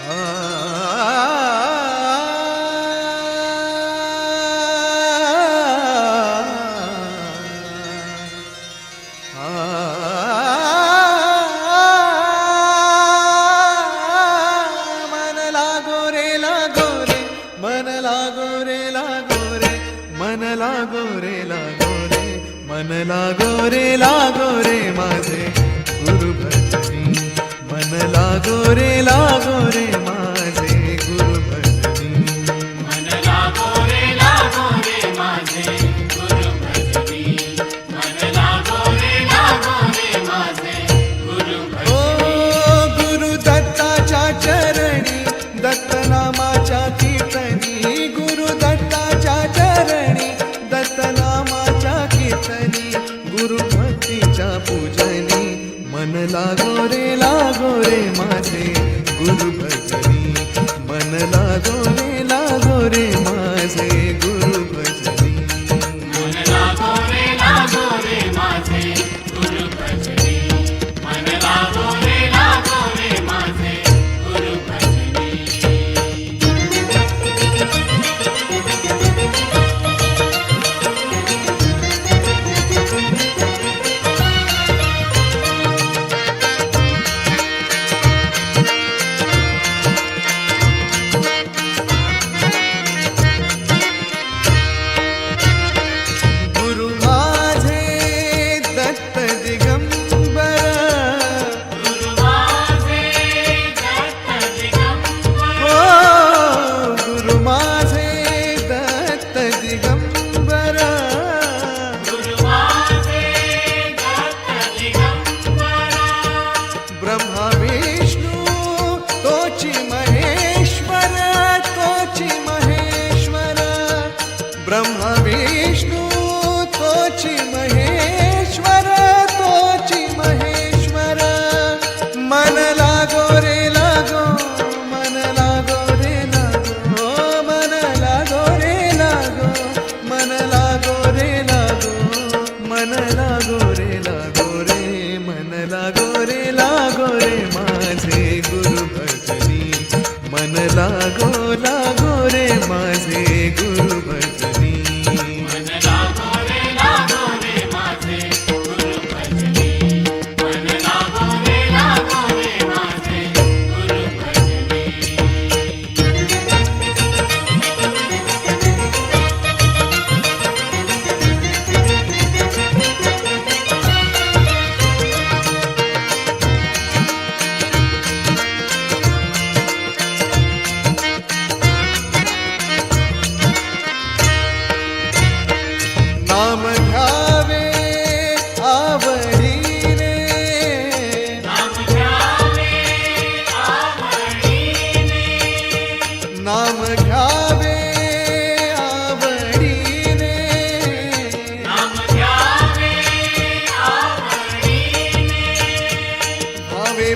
मन लागो रे लागो रे, मन लागो रे लागो रे, मन लागो रे लागो रे, मन लागो रे लागो रे माझे गुरु भजनी, मन लागो रे लागो रे माझे गुरु भजनी, मन लागो रे माझे गुरु भजनी, मन लागो रे माझे गुरु ओ भजनी. गुरु दत्ताच्या चरणी दत्तनामाच्या कीर्तनी, गुरु दत्ताच्या चरणी दत्तनामाच्या कीर्तनी, गुरु भक्तीच्या पूजनी, मन लागो रे माझे गुरु भजनी, मन लागो रे माझे गुरु भजनी. मन लागो रे माझे गुरु भजनी, मन लागो रे माझे गुरु भजनी. गुरु माझे दत्त दिगंबर, गुरु माझे दत्त दिगंबर, ओ गुरु माझे दत्त दिगंबर, गुरु माझे दत्त दिगंबर. ब्रह्मा विष्णू तोची महेश्वर, तोची महेश्वर, ब्रह्मा विष्णू तोची महेश्वर, तोची महेश्वर. मन लागो रे लागो, मन लागो रे लागो, मन लागो रे लागो, मन लागो रे लागो, मन लागो रे लागो रे, मन लागो रे माझे गुरु भजनी, मन लागो रे माझे गुरु भजनी. मन लागो रे माझे गुरु भजनी, मन लागो रे माझे गुरु भजनी. नाम घ्यावे आवडीने, नाम घ्यावे आवडीने, नाम घ्यावे आवडीने, नाम घ्यावे आवडीने. भावे